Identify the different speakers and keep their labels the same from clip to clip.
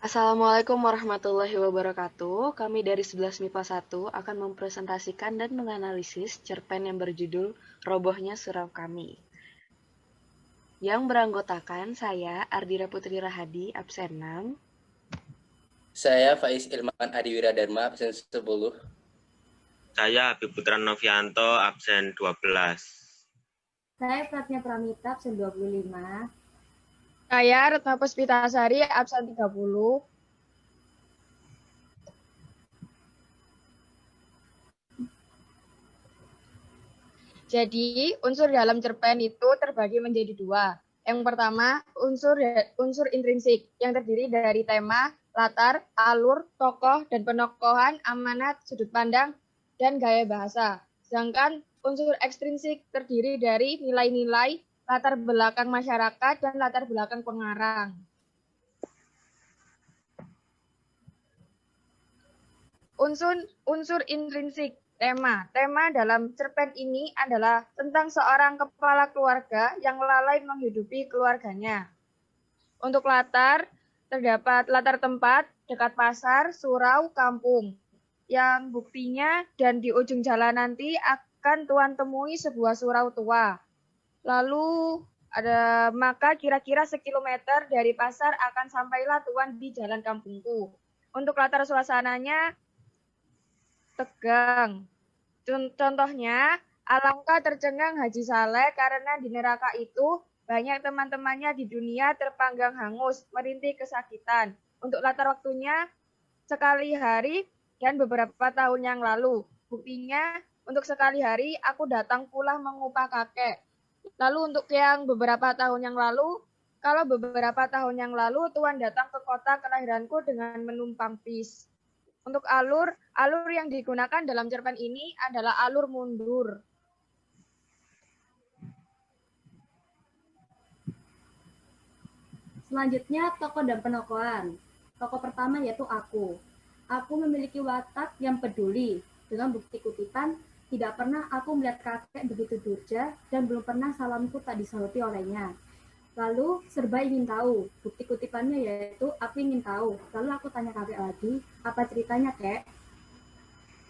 Speaker 1: Assalamualaikum warahmatullahi wabarakatuh. Kami dari 11 MIPA 1 akan mempresentasikan dan menganalisis cerpen yang berjudul Robohnya Surau Kami. Yang beranggotakan saya, Ardira Putri Rahadi, absen 6.
Speaker 2: Saya Faiz Ilman Adiwira Dharma, absen 10.
Speaker 3: Saya Habib Putra Novianto, absen 12.
Speaker 4: Saya Pratnya Pramita, absen 25.
Speaker 5: Saya Retno Puspitasari, absen 30. Jadi, unsur dalam cerpen itu terbagi menjadi dua. Yang pertama, unsur intrinsik yang terdiri dari tema, latar, alur, tokoh, dan penokohan, amanat, sudut pandang, dan gaya bahasa. Sedangkan unsur ekstrinsik terdiri dari nilai-nilai, latar belakang masyarakat, dan latar belakang pengarang. Unsur intrinsik. Tema dalam cerpen ini adalah tentang seorang kepala keluarga yang lalai menghidupi keluarganya. Untuk latar, terdapat latar tempat, dekat pasar, surau, kampung. Yang buktinya dan di ujung jalan nanti akan Tuan temui sebuah surau tua. Lalu maka kira-kira sekilometer dari pasar akan sampailah Tuan di jalan kampungku. Untuk latar suasananya tegang. Contohnya, alangkah tercengang Haji Saleh karena di neraka itu banyak teman-temannya di dunia terpanggang hangus, merintih kesakitan. Untuk latar waktunya, sekali hari dan beberapa tahun yang lalu. Buktinya, untuk sekali hari aku datang pula mengupah kakek. Lalu untuk yang beberapa tahun yang lalu, kalau beberapa tahun yang lalu Tuan datang ke kota kelahiranku dengan menumpang bis. Untuk alur yang digunakan dalam cerpen ini adalah alur mundur.
Speaker 4: Selanjutnya, tokoh dan penokohan. Tokoh pertama yaitu aku. Aku memiliki watak yang peduli. Dengan bukti kutipan, tidak pernah aku melihat kakek begitu durja dan belum pernah salamku tak disauti olehnya. Lalu serba ingin tahu. Bukti kutipannya yaitu aku ingin tahu. Lalu aku tanya kakek lagi, apa ceritanya kek?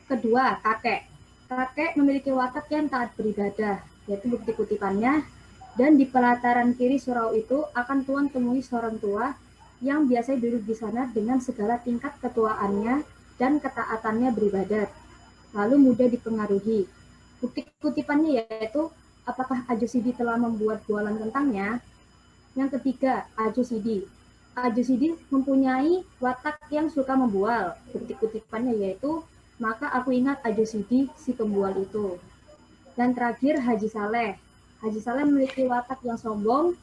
Speaker 4: Kedua, kakek. Kakek memiliki watak yang taat beribadah, yaitu bukti kutipannya. Dan di pelataran kiri surau itu akan Tuan temui seorang tua yang biasa duduk di sana dengan segala tingkat ketuaannya dan ketaatannya beribadat. Lalu mudah dipengaruhi. Bukti kutipannya yaitu apakah Ajo Sidi telah membuat bualan tentangnya. Yang ketiga, Ajo Sidi. Ajo Sidi mempunyai watak yang suka membual. Bukti kutipannya yaitu maka aku ingat Ajo Sidi si pembual itu. Dan terakhir Haji Saleh. Haji Saleh memiliki watak yang sombong,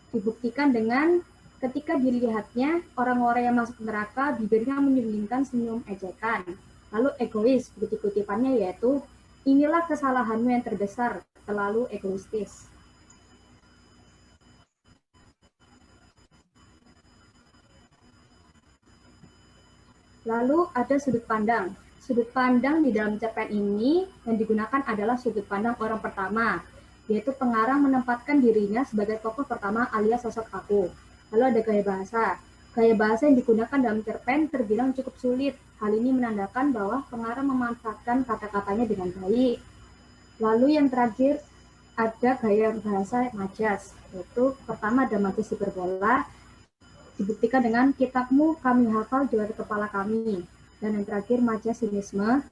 Speaker 4: dibuktikan dengan ketika dilihatnya orang-orang yang masuk neraka bibirnya menyembunyikan senyum ejekan. Lalu egois, bukti kutipannya yaitu inilah kesalahanmu yang terbesar, terlalu egoistis. Lalu ada sudut pandang. Sudut pandang di dalam cerpen ini yang digunakan adalah sudut pandang orang pertama, yaitu pengarang menempatkan dirinya sebagai tokoh pertama alias sosok aku. Lalu ada gaya bahasa. Gaya bahasa yang digunakan dalam cerpen terbilang cukup sulit. Hal ini menandakan bahwa pengarang memanfaatkan kata-katanya dengan baik. Lalu yang terakhir ada gaya bahasa majas, yaitu pertama ada majas hiperbola, dibuktikan dengan kitabmu kami hafal juara kepala kami. Dan yang terakhir majas sinisme,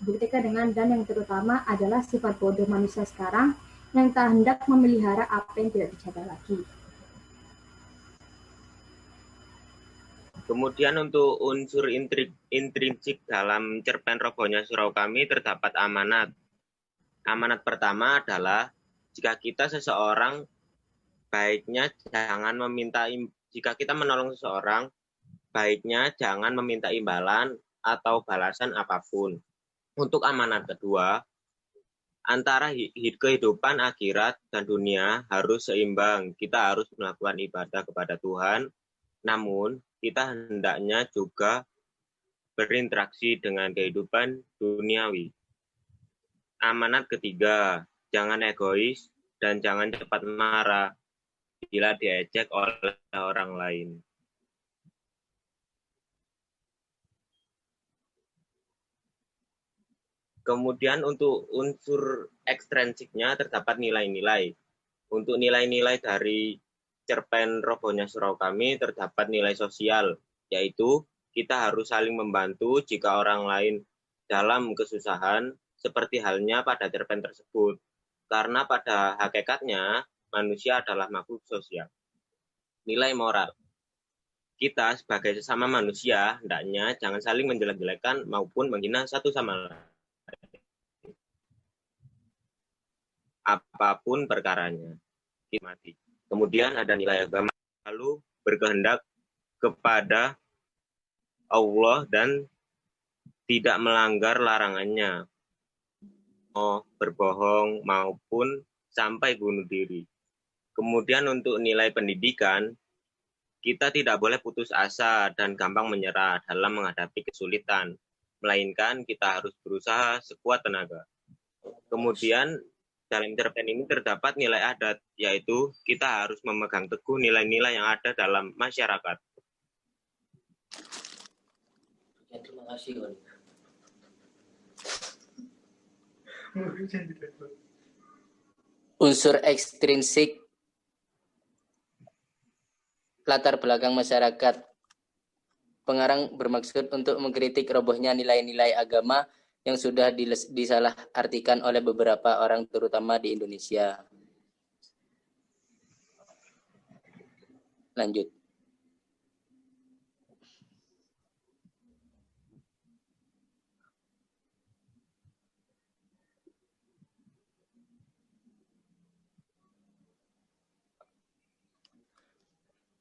Speaker 4: dibuktikan dengan dan yang terutama adalah sifat bodoh manusia sekarang yang tak hendak memelihara apa yang tidak dijaga lagi.
Speaker 3: Kemudian untuk unsur intrinsik dalam cerpen Robohnya Surau Kami terdapat amanat. Amanat pertama adalah jika kita menolong seseorang, baiknya jangan meminta imbalan atau balasan apapun. Untuk amanat kedua, antara kehidupan akhirat dan dunia harus seimbang. Kita harus melakukan ibadah kepada Tuhan, namun kita hendaknya juga berinteraksi dengan kehidupan duniawi. Amanat ketiga, jangan egois dan jangan cepat marah bila diejek oleh orang lain. Kemudian untuk unsur ekstrinsiknya terdapat nilai-nilai. Untuk nilai-nilai dari cerpen Robohnya Surau Kami terdapat nilai sosial, yaitu kita harus saling membantu jika orang lain dalam kesusahan, seperti halnya pada cerpen tersebut. Karena pada hakikatnya manusia adalah makhluk sosial. Nilai moral. Kita sebagai sesama manusia, hendaknya jangan saling menjelek-jelekan maupun menghina satu sama lain. Apapun perkaranya. Mati. Kemudian ada nilai agama, lalu berkehendak kepada Allah dan tidak melanggar larangannya, berbohong maupun sampai bunuh diri. Kemudian untuk nilai pendidikan, kita tidak boleh putus asa dan gampang menyerah dalam menghadapi kesulitan, melainkan kita harus berusaha sekuat tenaga. Kemudian dalam cerpen ini terdapat nilai adat, yaitu kita harus memegang teguh nilai-nilai yang ada dalam masyarakat.
Speaker 2: Ya, terima kasih. Unsur ekstrinsik, latar belakang masyarakat. Pengarang bermaksud untuk mengkritik robohnya nilai-nilai agama yang sudah disalahartikan oleh beberapa orang terutama di Indonesia. Lanjut.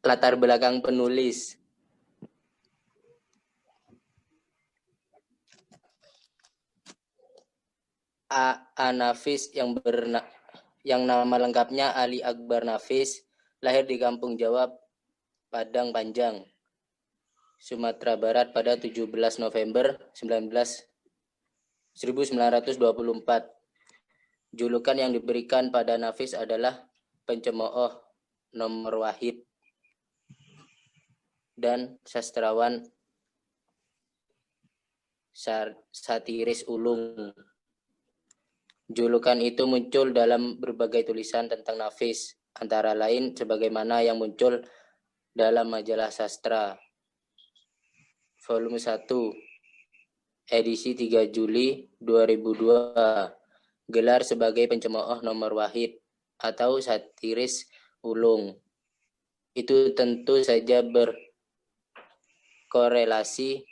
Speaker 2: Latar belakang penulis. A. Nafis yang nama lengkapnya Ali Akbar Nafis, lahir di Kampung Jawa, Padang Panjang, Sumatera Barat pada 17 November 1924. Julukan yang diberikan pada Nafis adalah pencemooh nomor wahid dan sastrawan satiris ulung. Julukan itu muncul dalam berbagai tulisan tentang Nafis, antara lain sebagaimana yang muncul dalam majalah sastra. Volume 1, edisi 3 Juli 2002, gelar sebagai pencemooh nomor wahid atau satiris ulung. Itu tentu saja berkorelasi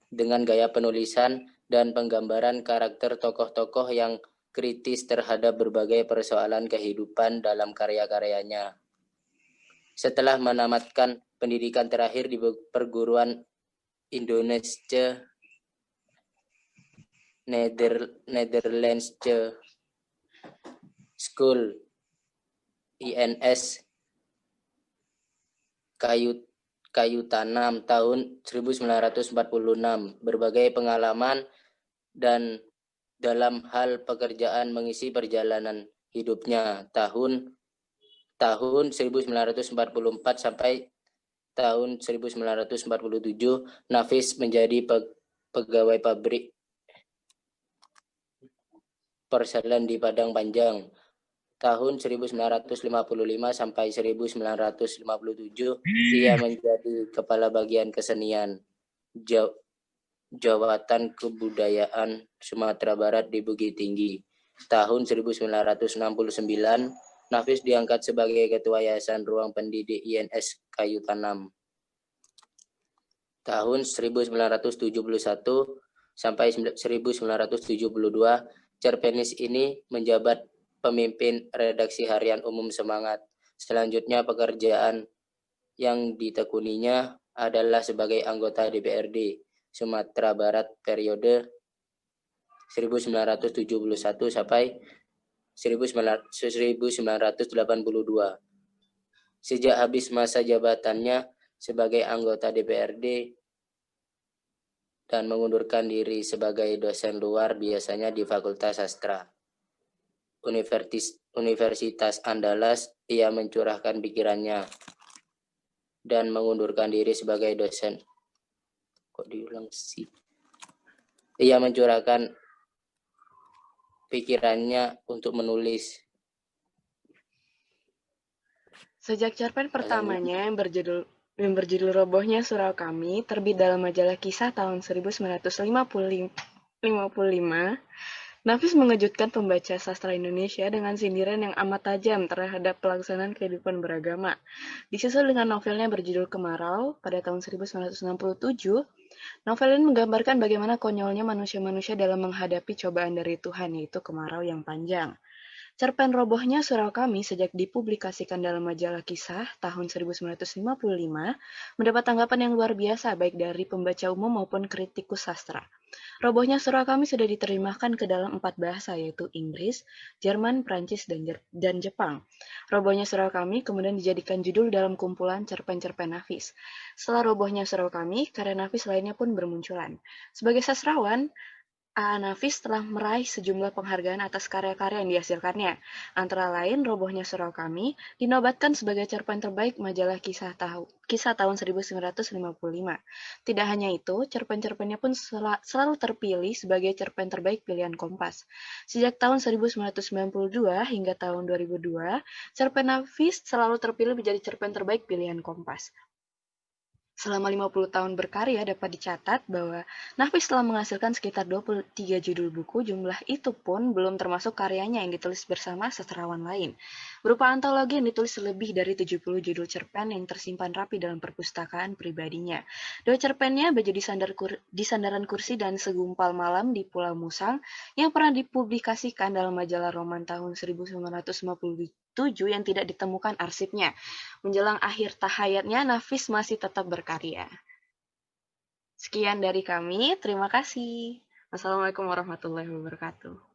Speaker 2: dengan gaya penulisan dan penggambaran karakter tokoh-tokoh yang kritis terhadap berbagai persoalan kehidupan dalam karya-karyanya. Setelah menamatkan pendidikan terakhir di perguruan Indonesia Netherlands School INS Kayu Tanam tahun 1946, berbagai pengalaman dan dalam hal pekerjaan mengisi perjalanan hidupnya tahun 1944 sampai tahun 1947, Nafis menjadi pegawai pabrik porselen di Padang Panjang. Tahun 1955 sampai 1957, ia menjadi kepala bagian kesenian Jawatan Kebudayaan Sumatera Barat di Bukit Tinggi. Tahun 1969, Nafis diangkat sebagai Ketua Yayasan Ruang Pendidik INS Kayu Tanam. Tahun 1971 sampai 1972, cerpenis ini menjabat pemimpin redaksi harian Umum Semangat. Selanjutnya pekerjaan yang ditekuninya adalah sebagai anggota DPRD Sumatera Barat periode 1971 sampai 1982. Sejak habis masa jabatannya sebagai anggota DPRD dan mengundurkan diri sebagai dosen luar biasanya di Fakultas Sastra Universitas Andalas, ia mencurahkan pikirannya dan mengundurkan diri sebagai dosen. Ia mencurahkan pikirannya untuk menulis.
Speaker 1: Sejak cerpen pertamanya yang berjudul Robohnya Surau Kami terbit dalam majalah Kisah tahun 1955, Nafis mengejutkan pembaca sastra Indonesia dengan sindiran yang amat tajam terhadap pelaksanaan kehidupan beragama. Disusul dengan novelnya berjudul Kemarau pada tahun 1967, novel ini menggambarkan bagaimana konyolnya manusia-manusia dalam menghadapi cobaan dari Tuhan, yaitu kemarau yang panjang. Cerpen Robohnya Surau Kami sejak dipublikasikan dalam majalah Kisah tahun 1955 mendapat tanggapan yang luar biasa baik dari pembaca umum maupun kritikus sastra. Robohnya Surau Kami sudah diterjemahkan ke dalam 4 bahasa yaitu Inggris, Jerman, Prancis, dan Jepang. Robohnya Surau Kami kemudian dijadikan judul dalam kumpulan cerpen-cerpen Nafis. Setelah Robohnya Surau Kami, karya Nafis lainnya pun bermunculan. Sebagai sastrawan, A.A. Nafis telah meraih sejumlah penghargaan atas karya-karya yang dihasilkannya. Antara lain, Robohnya Surau Kami dinobatkan sebagai cerpen terbaik majalah Kisah tahun 1955. Tidak hanya itu, cerpen-cerpennya pun selalu terpilih sebagai cerpen terbaik pilihan Kompas. Sejak tahun 1992 hingga tahun 2002, cerpen Nafis selalu terpilih menjadi cerpen terbaik pilihan Kompas. Selama 50 tahun berkarya dapat dicatat bahwa Nafis telah menghasilkan sekitar 23 judul buku, jumlah itu pun belum termasuk karyanya yang ditulis bersama sastrawan lain. Berupa antologi yang ditulis lebih dari 70 judul cerpen yang tersimpan rapi dalam perpustakaan pribadinya. 2 cerpennya Baju di Sandaran Kursi dan Segumpal Malam di Pulau Musang yang pernah dipublikasikan dalam majalah Roman tahun 1957 yang tidak ditemukan arsipnya. Menjelang akhir hayatnya, Nafis masih tetap berkarya. Sekian dari kami, terima kasih. Wassalamualaikum warahmatullahi wabarakatuh.